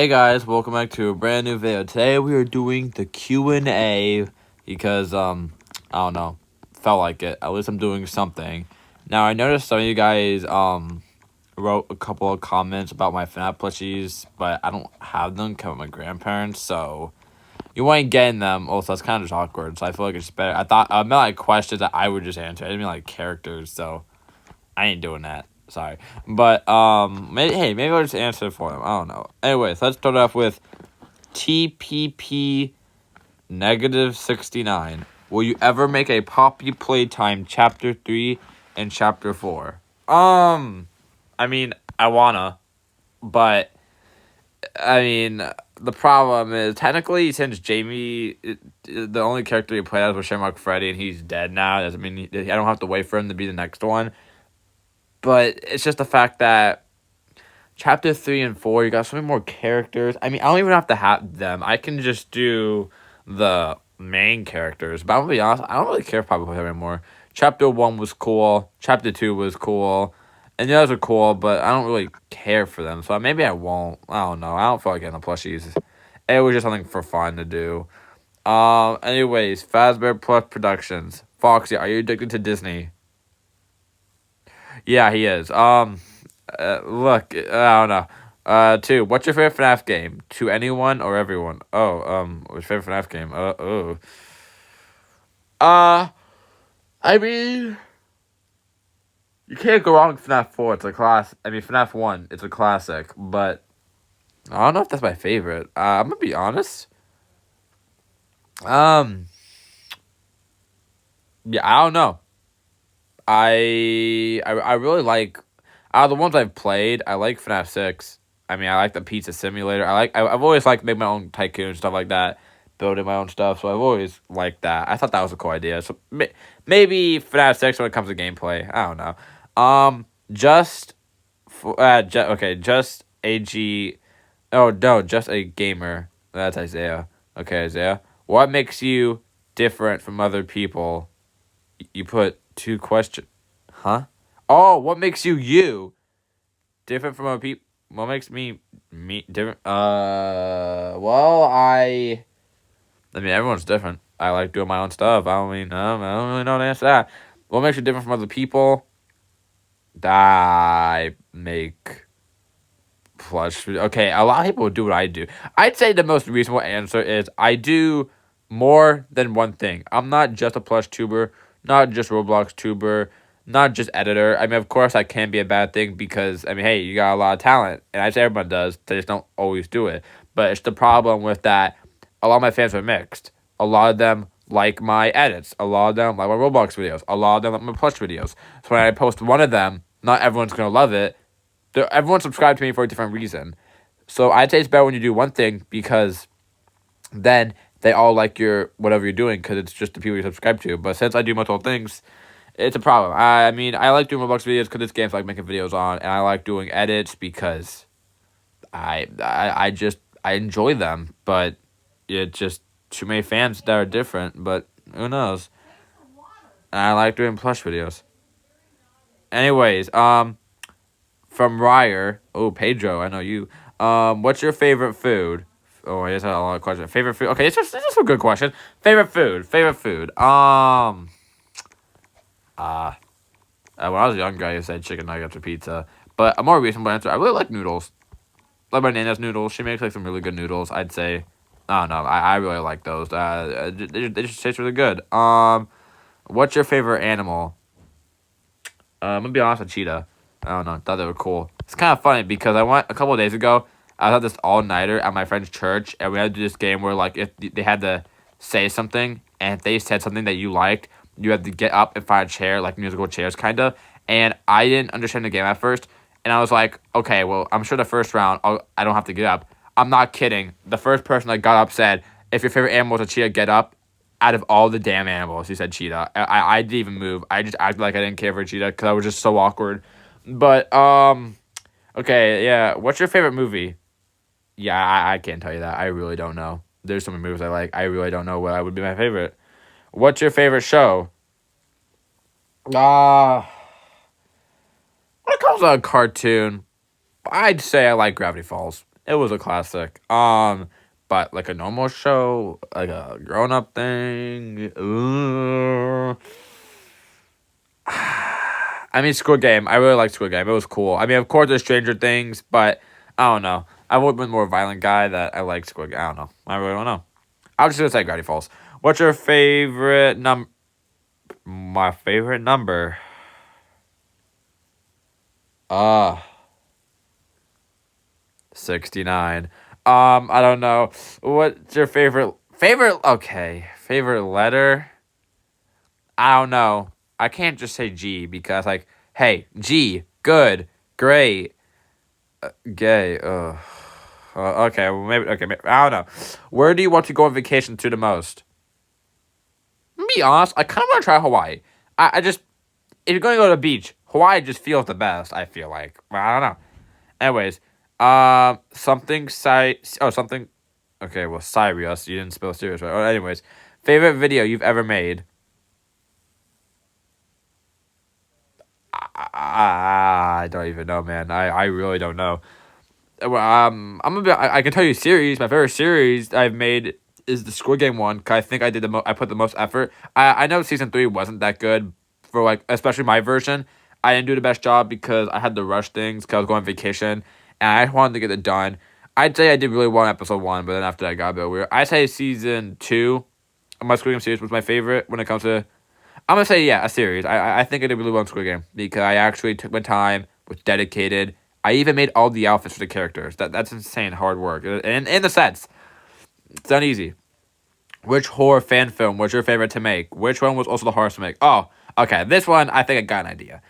Hey guys, welcome back to a brand new video. Today we are doing the Q&A because I don't know, felt like it. At least I'm doing something. Now I noticed some of you guys wrote a couple of comments about my FNAF plushies, but I don't have them because my grandparents, so you weren't getting them. Also, it's kind of just awkward, so I feel like it's better. I meant like questions that I would just answer. I didn't mean like characters, so I ain't doing that. Sorry. But, maybe I'll just answer it for them. I don't know. Anyways, let's start off with TPP negative 69. Will you ever make a Poppy Playtime Chapter 3 and Chapter 4? I mean, I wanna, but, the problem is, technically, since Jamie, the only character he played as was Shamrock Freddy, and he's dead now, doesn't mean I don't have to wait for him to be the next one. But it's just the fact that Chapter 3 and 4, you got so many more characters. I don't even have to have them. I can just do the main characters. But I'm going to be honest, I don't really care if Papa Playtime anymore. Chapter 1 was cool. Chapter 2 was cool. And the others are cool, but I don't really care for them. So maybe I won't. I don't know. I don't feel like getting the plushies. It was just something for fun to do. Anyways, Fazbear Plus Productions. Foxy, are you addicted to Disney? Yeah, he is. Look, I don't know. 2. What's your favorite FNAF game? To anyone or everyone? What's your favorite FNAF game? I mean, you can't go wrong with FNAF 4. It's a class. FNAF 1. It's a classic, but I don't know if that's my favorite. I'm gonna be honest. Yeah, I don't know. I really like out of the ones I've played, I like FNAF 6. I like the Pizza Simulator. I've always liked making my own tycoon and stuff like that, building my own stuff. So I've always liked that. I thought that was a cool idea. So maybe FNAF 6 when it comes to gameplay. I don't know. Just just AG. Oh no, just a gamer. That's Isaiah. Okay, Isaiah. What makes you different from other people? You put 2 questions. Huh? Oh, what makes you different from other people? What makes me different? Well, everyone's different. I like doing my own stuff. I don't really know the answer to that. What makes you different from other people? I make plush. Okay, a lot of people do what I do. I'd say the most reasonable answer is I do more than one thing. I'm not just a plush tuber, not just Roblox tuber, not just editor. Of course, that can be a bad thing because, hey, you got a lot of talent. And I say everyone does. They just don't always do it. But it's the problem with that. A lot of my fans are mixed. A lot of them like my edits. A lot of them like my Roblox videos. A lot of them like my plush videos. So when I post one of them, not everyone's going to love it. Everyone subscribed to me for a different reason. So I'd say it's better when you do one thing because then they all like your whatever you're doing because it's just the people you subscribe to. But since I do multiple things, it's a problem. I like doing Roblox videos because it's games I like making videos on, and I like doing edits because I enjoy them. But it's just too many fans that are different. But who knows? And I like doing plush videos. Anyways, from Ryer. Oh, Pedro, I know you. What's your favorite food? Oh, I just had a lot of questions. Favorite food? Okay, it's just a good question. Favorite food. When I was younger, I said chicken nuggets or pizza. But a more reasonable answer, I really like noodles. Like my Nana's noodles. She makes some really good noodles, I'd say. I don't know. I really like those. They just taste really good. What's your favorite animal? I'm gonna be honest, a cheetah. I don't know. Thought they were cool. It's kind of funny because I went a couple of days ago. I was at this all nighter at my friend's church, and we had to do this game where if they had to say something, and if they said something that you liked, you had to get up and find a chair, like musical chairs, kind of. And I didn't understand the game at first, and I was like, okay, well, I'm sure the first round I don't have to get up. I'm not kidding. The first person that got up said, "If your favorite animal is a cheetah, get up." Out of all the damn animals, he said cheetah. I didn't even move. I just acted like I didn't care for a cheetah because I was just so awkward. But, okay, yeah. What's your favorite movie? Yeah, I can't tell you that. I really don't know. There's so many movies I like. I really don't know what would be my favorite. What's your favorite show? When it comes to a cartoon, I'd say I like Gravity Falls. It was a classic. But like a normal show, like a grown up thing. I mean, Squid Game. I really liked Squid Game. It was cool. I mean, of course, there's Stranger Things, but I don't know. I've always been more violent guy that I like Squid Game. I don't know. I really don't know. I was just gonna say Gravity Falls. What's your favorite My favorite number. Uh 69. I don't know. What's your favorite okay. Favorite letter? I don't know. I can't just say G because like, hey, G, good, great, gay. Okay, well maybe I don't know. Where do you want to go on vacation to the most? To be honest, I kind of want to try Hawaii. I just if you're going to go to the beach, Hawaii just feels the best. I feel like I don't know. Anyways, something. Okay, well, Sirius. You didn't spell serious, right? Oh, anyways, favorite video you've ever made? I don't even know, man. I really don't know. Well, I can tell you series. My favorite series I've made is the Squid Game one. 'Cause I think I put the most effort. I know season 3 wasn't that good for like especially my version. I didn't do the best job because I had to rush things because I was going on vacation and I wanted to get it done. I'd say I did really well in episode 1, but then after that got a bit weird. I'd say season 2 of my Squid Game series was my favorite when it comes to. I'm gonna say yeah, a series. I think I did really well in Squid Game because I actually took my time, was dedicated. I even made all the outfits for the characters. That's insane hard work. And in the sets, it's not easy. Which horror fan film was your favorite to make? Which one was also the hardest to make? Oh, okay. This one I think I got an idea.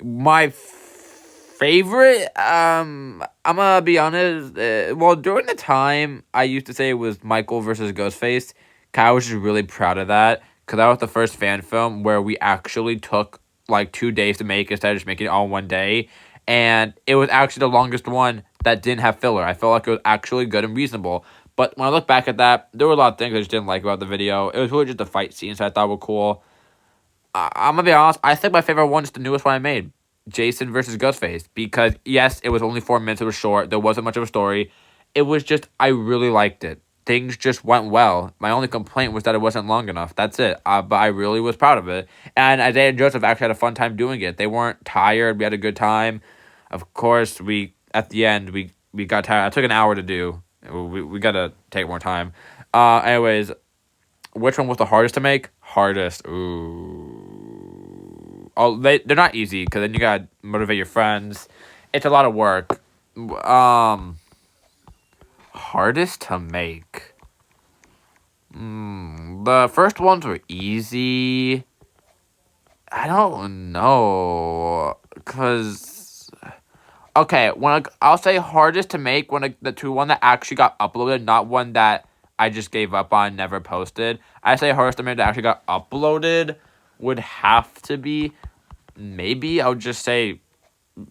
My favorite, I'm gonna be honest. Well, during the time I used to say it was Michael versus Ghostface. 'Cause I was just really proud of that because that was the first fan film where we actually took like 2 days to make instead of just making it all in one day, and it was actually the longest one that didn't have filler. I felt like it was actually good and reasonable. But when I look back at that, there were a lot of things I just didn't like about the video. It was really just the fight scenes I thought were cool. I'm gonna be honest. I think my favorite one is the newest one I made, Jason versus Ghostface, because yes, it was only 4 minutes. It was short. There wasn't much of a story. It was just I really liked it. Things just went well. My only complaint was that it wasn't long enough. That's it. But I really was proud of it. And Isaiah and Joseph actually had a fun time doing it. They weren't tired. We had a good time. Of course, we at the end we got tired. I took an hour to do. We gotta take more time. Anyways, which one was the hardest to make? Hardest. Ooh. Oh, they're not easy because then you gotta motivate your friends. It's a lot of work. Hardest to make. The first ones were easy. I don't know, cause okay, I'll say hardest to make when the one that actually got uploaded, not one that I just gave up on, never posted. I say hardest to make that actually got uploaded would have to be maybe I'll just say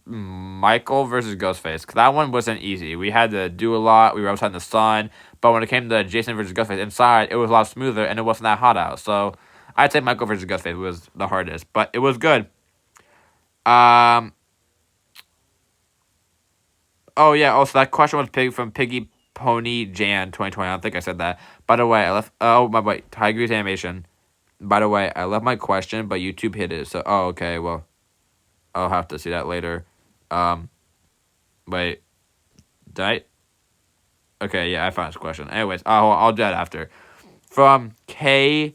Michael versus Ghostface, because that one wasn't easy. We had to do a lot. We were outside in the sun, but when it came to Jason versus Ghostface inside, it was a lot smoother and it wasn't that hot out. So I'd say Michael versus Ghostface was the hardest, but it was good. Um. Oh yeah. Also, that question was from Piggy Pony Jan 2020. I don't think I said that. By the way, I left. Oh my wait. Tiger's animation. By the way, I left my question, but YouTube hid it. So okay. Well, I'll have to see that later. Um. Wait. Did I? Okay, yeah, I found this question. Anyways, I'll do that after. From K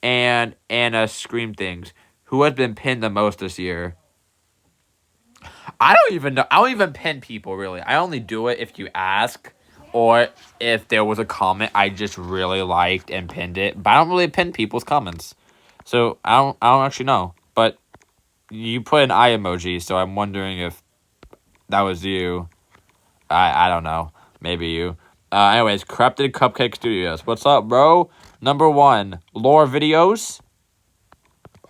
and Anna Scream Things, who has been pinned the most this year? I don't even know. I don't even pin people, really. I only do it if you ask or if there was a comment I just really liked and pinned it. But I don't really pin people's comments. So I don't actually know. But you put an eye emoji, so I'm wondering if that was you. I don't know. Maybe you. Anyways, Corrupted Cupcake Studios. What's up, bro? Number 1, lore videos.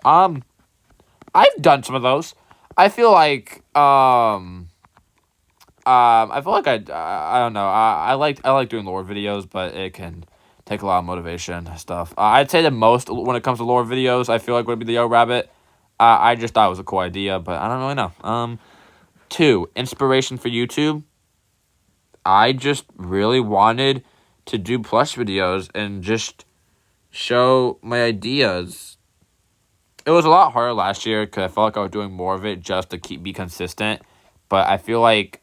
I've done some of those. I feel like I feel like I don't know. I like doing lore videos, but it can take a lot of motivation and stuff. I'd say the most when it comes to lore videos, I feel like would be the Yo Rabbit. I just thought it was a cool idea, but I don't really know. 2, inspiration for YouTube. I just really wanted to do plush videos and just show my ideas. It was a lot harder last year because I felt like I was doing more of it just to be consistent. But I feel like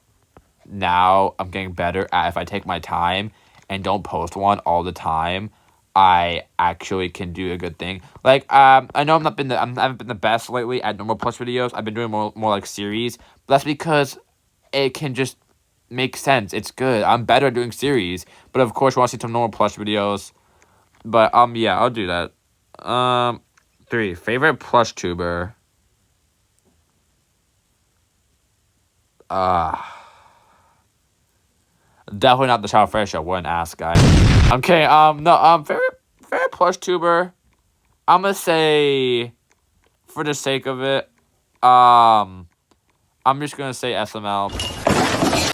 now I'm getting better at if I take my time and don't post one all the time, I actually can do a good thing. Like I know I haven't been the best lately at normal plush videos. I've been doing more like series. But that's because it can just make sense. It's good. I'm better at doing series. But of course, I want to see some normal plush videos. But yeah, I'll do that. 3 favorite plush tuber. Definitely not the Child Fresh Show. What an ass guy. Okay. No. Favorite plush tuber. I'm gonna say, for the sake of it, I'm just gonna say SML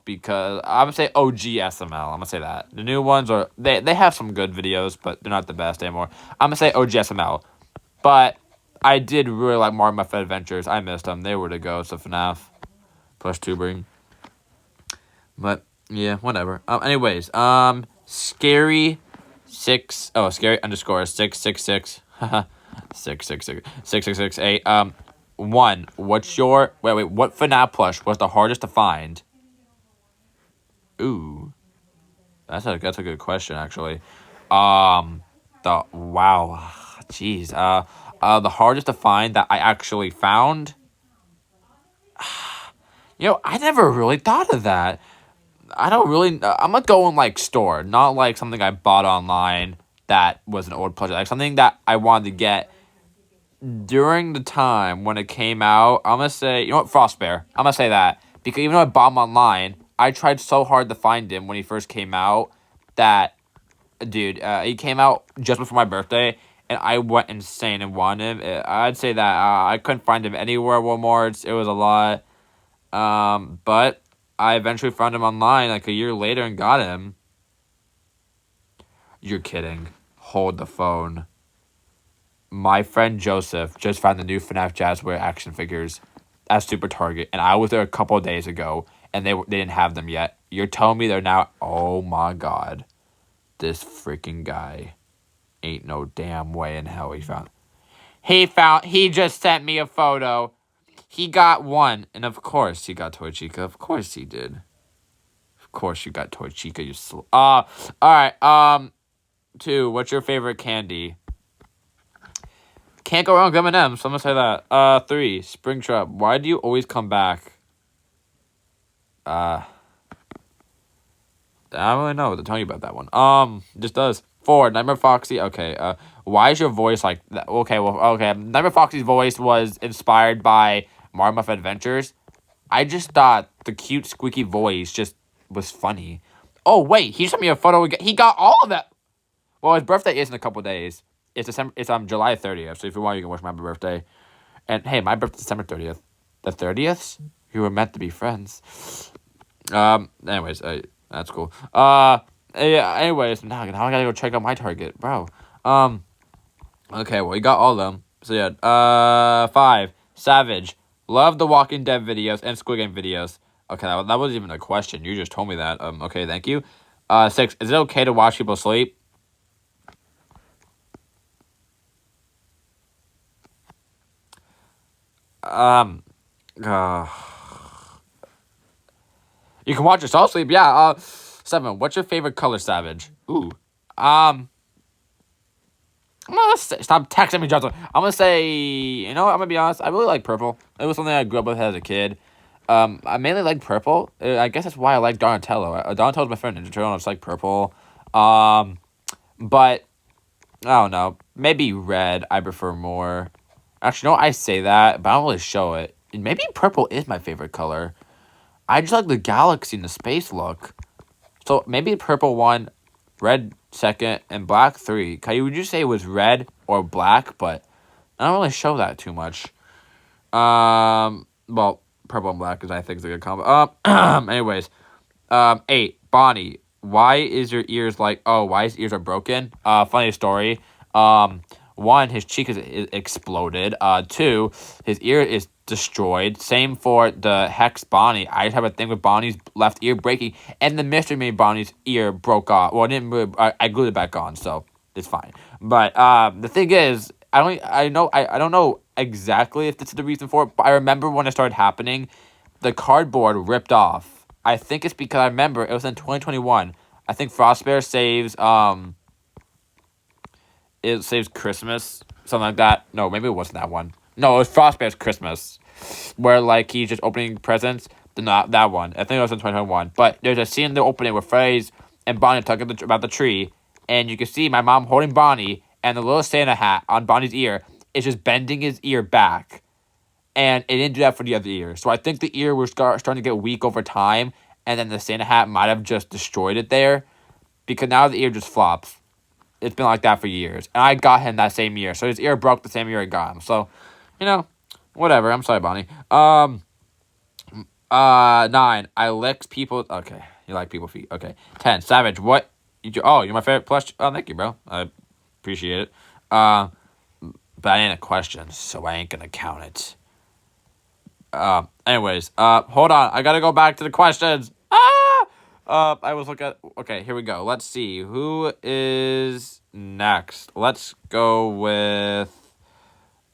because I'm gonna say OG SML. I'm gonna say that the new ones are they have some good videos, but they're not the best anymore. I'm gonna say OG SML, but I did really like Mario My Fed Adventures. I missed them. They were the go. So FNAF plush tubering. But yeah, whatever. Anyways, scary scary underscore 666 666 1. What's your what FNAF plush was the hardest to find? Ooh, that's a good question actually. The wow, jeez. The hardest to find that I actually found. I never really thought of that. I don't really. I'm gonna go in like store, not like something I bought online that was an old project, like something that I wanted to get during the time when it came out. I'm gonna say, Frostbear. I'm gonna say that because even though I bought him online, I tried so hard to find him when he first came out. That dude, he came out just before my birthday, and I went insane and wanted him. I'd say that I couldn't find him anywhere. Walmart. It was a lot. But I eventually found him online like a year later and got him. You're kidding. Hold the phone. My friend Joseph just found the new FNAF Jazzware action figures at Super Target, and I was there a couple of days ago, and they didn't have them yet. You're telling me they're now... Oh my god. This freaking guy. Ain't no damn way in hell he found... He just sent me a photo. He got one, and of course he got Toy Chica. Of course he did. Of course you got Toy Chica, you alright, 2, what's your favorite candy? Can't go wrong with M&M's, so I'm gonna say that. 3, Springtrap, why do you always come back? I don't really know what to tell you about that one. Just does. 4, Nightmare Foxy, okay, why is your voice like that? Okay, Nightmare Foxy's voice was inspired by Mario My Fed Adventures. I just thought the cute squeaky voice just was funny. Oh wait, he sent me a photo again. He got all of that. Well, his birthday is in a couple days. It's July 30th. So if you want, you can wish my birthday. And hey, my birthday's December 30th. The 30th? You were meant to be friends. Anyways, that's cool. Yeah. Anyways, now I gotta go check out my Target, bro. Okay, well, you got all of them. So yeah. 5, Savage. Love the Walking Dead videos and Squid Game videos. Okay, that wasn't even a question. You just told me that. Okay, thank you. 6, is it okay to watch people sleep? You can watch yourself sleep. Yeah. 7, what's your favorite color, Savage? Ooh. I'm gonna say, stop texting me, Johnson. I'm gonna say, I'm gonna be honest. I really like purple. It was something I grew up with as a kid. I mainly like purple. I guess that's why I like Donatello. Donatello's my friend Ninja Turtle. I just like purple. But I don't know. Maybe red. I prefer more. Actually, no, I say that, but I don't really show it. Maybe purple is my favorite color. I just like the galaxy and the space look. So maybe purple 1, red 2nd, and black 3. Would you say it was red or black? But I don't really show that too much. Well, purple and black is I think is a good combo. Anyways, 8, Bonnie. Why is your ears like? Oh, why his ears are broken? Funny story. One one, his cheek is exploded. Two, his ear is destroyed. Same for the Hex Bonnie. I just have a thing with Bonnie's left ear breaking, and the mystery made Bonnie's ear broke off. Well, it didn't really, I glued it back on, so it's fine. But the thing is, I don't know exactly if this is the reason for it, but I remember when it started happening, the cardboard ripped off. I think it's because I remember it was in 2021. I think Frostbear saves it saves Christmas, something like that. No, maybe it wasn't that one. No, it was Frostbear's Christmas, where like he's just opening presents. Not that one. I think it was in 2021. But there's a scene in the opening where Freddy's and Bonnie talking about the tree, and you can see my mom holding Bonnie, and the little Santa hat on Bonnie's ear is just bending his ear back, and it didn't do that for the other ear. So I think the ear was starting to get weak over time, and then the Santa hat might have just destroyed it there, because now the ear just flops. It's been like that for years. And I got him that same year. So his ear broke the same year I got him. So, whatever. I'm sorry, Bonnie. 9. I licks people. Okay. You like people feet. Okay. 10. Savage. What? You're my favorite plush. Oh, thank you, bro. I appreciate it. But I ain't a question, so I ain't gonna count it. Anyways. Hold on. I gotta go back to the questions. I was looking at... Okay, here we go. Let's see. Who is next? Let's go with...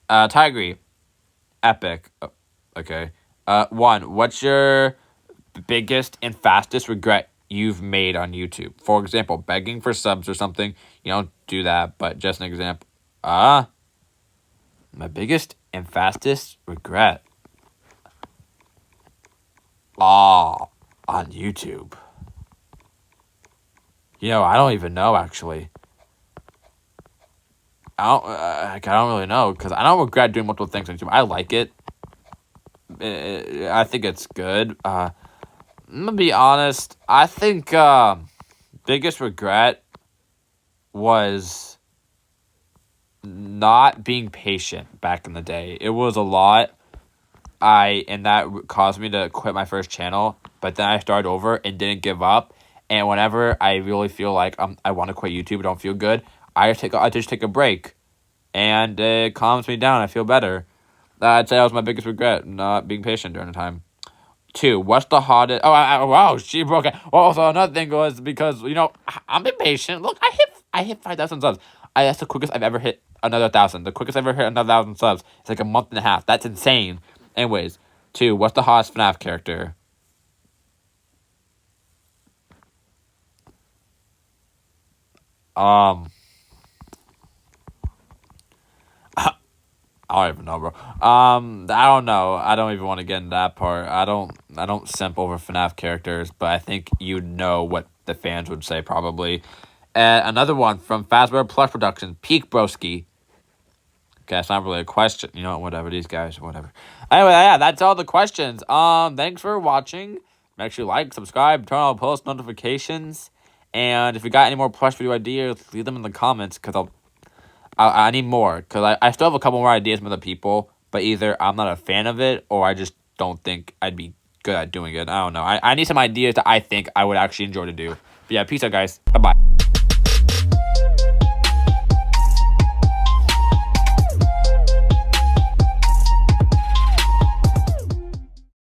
Tigry. Epic. Oh, okay. 1. What's your biggest and fastest regret you've made on YouTube? For example, begging for subs or something. You don't do that, but just an example. My biggest and fastest regret. On YouTube. I don't even know, actually. I don't really know, because I don't regret doing multiple things on YouTube. I like it. I think it's good. I'm gonna be honest. I think biggest regret was not being patient back in the day. It was a lot. And that caused me to quit my first channel, but then I started over and didn't give up. And whenever I really feel like I want to quit YouTube, don't feel good, I just take a break, and it calms me down. I feel better. I'd say that was my biggest regret, not being patient during the time. 2. What's the hardest? Oh, wow, she broke it. Well, so another thing was because I'm impatient. Look, I hit 5,000 subs. That's the quickest I've ever hit another 1,000. The quickest I've ever hit another 1,000 subs. It's like a month and a half. That's insane. Anyways, 2. What's the hottest FNAF character? I don't even know, bro. I don't know. I don't even want to get into that part. I don't simp over FNAF characters, but I think you know what the fans would say probably. Another one from Fazbear Plus Productions, Peak Broski. Okay, that's not really a question. Whatever, these guys, whatever. Anyway, yeah, that's all the questions. Thanks for watching. Make sure you like, subscribe, turn on post notifications. And if you got any more plush video ideas, leave them in the comments, because I need more. Because I still have a couple more ideas from other people, but either I'm not a fan of it, or I just don't think I'd be good at doing it. I don't know. I need some ideas that I think I would actually enjoy to do. But yeah, peace out, guys. Bye-bye.